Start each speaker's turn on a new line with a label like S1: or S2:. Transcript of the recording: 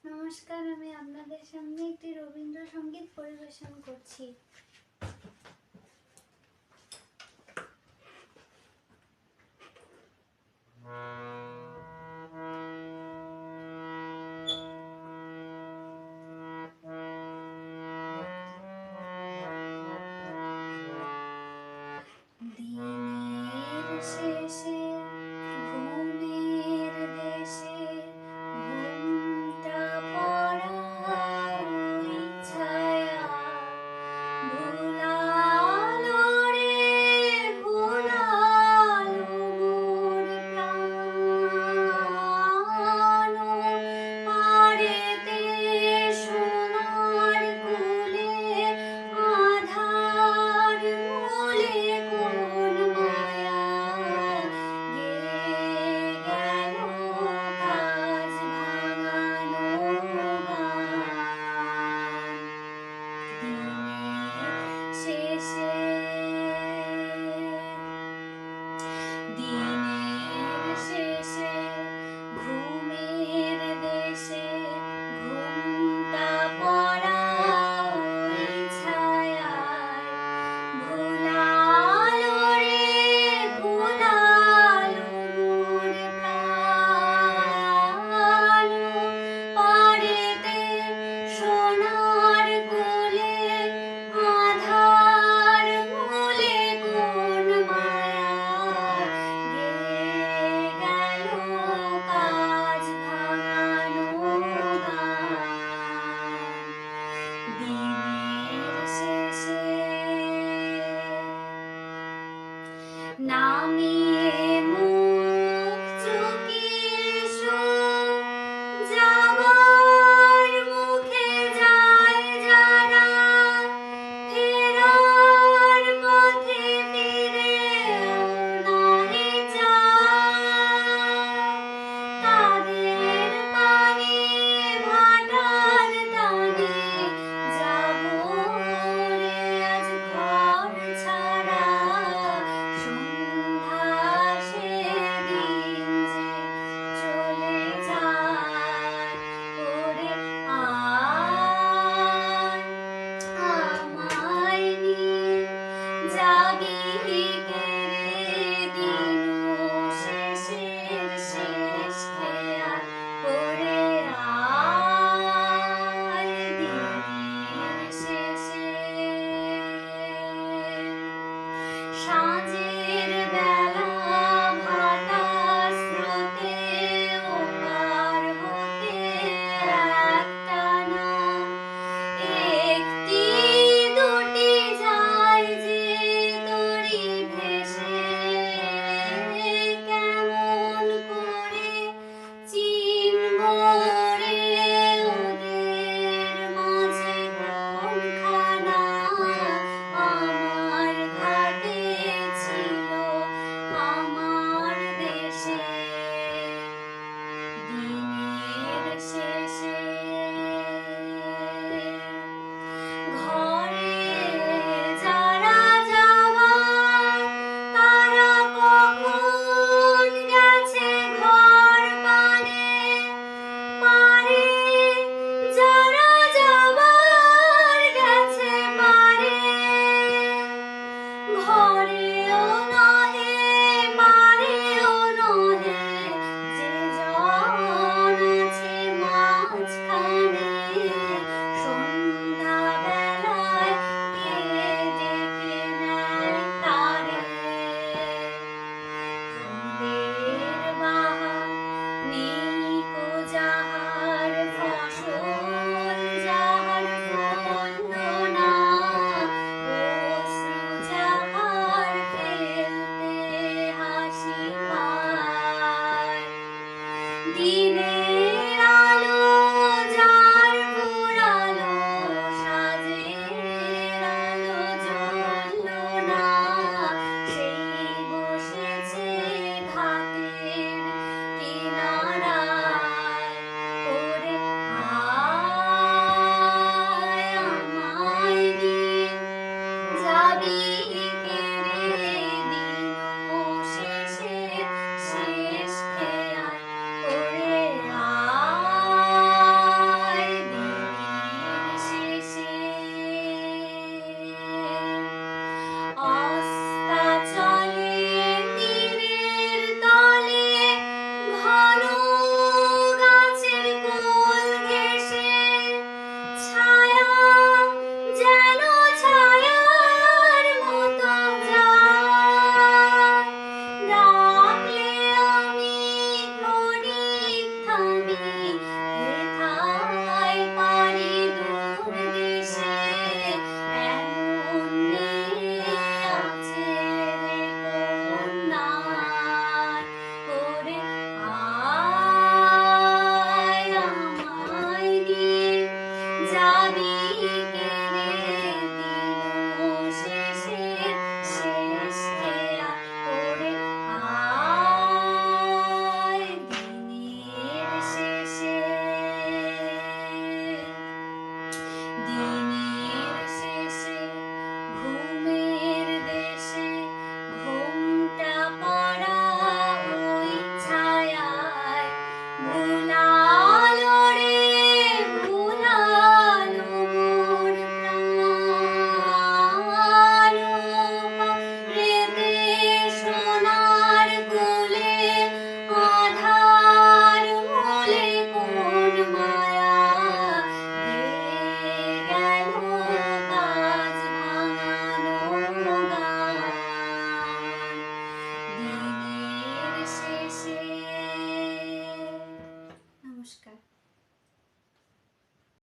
S1: নমস্কার, আমি আপনাদের সামনে একটি রবীন্দ্রসঙ্গীত পরিবেশন করছি। দিনের শেষে ঘুমের দেশে ঘুমটা পড়া ওই ছায়া ভুলালো রে ভুলালো মোর প্রাণ পারেতে সোনার কুলে আধার মূলে কোন মায়া গেয়ে গেল কাজ ভাঙানো গান দিনের শেষে ঘুমের দেশে ঘুমটা পড়া ওই ছায়ায় ভুলালো রে ভুলালো মোর প্রাণ পারেতে সোনার কোলে আধার মূলে কোন মায়া গেয়ে গেল কাজ ভাঙানো গান দিনের শেষে নামিয়ে মুখ চুকিয়ে যাবার মুখে যায় যারা ফেরার পথে ফিরেও নাহি যায় তাদের পানে ভাটার টানে যাবো রে আজ ঘর ছাড়া সন্ধ্যা সেদিন যে চলে যায় ওরে আয় আমায় নিয়ে যাবি কে রে দিন শেষের শেষ খেয়াল ওরে আয় দিনের শেষে সাঁঝের বেলা ভাটা স্রোতে ওপার হতে একটানা একটি দুটি যায় যে তরি ভেসে কেমন করে চিনব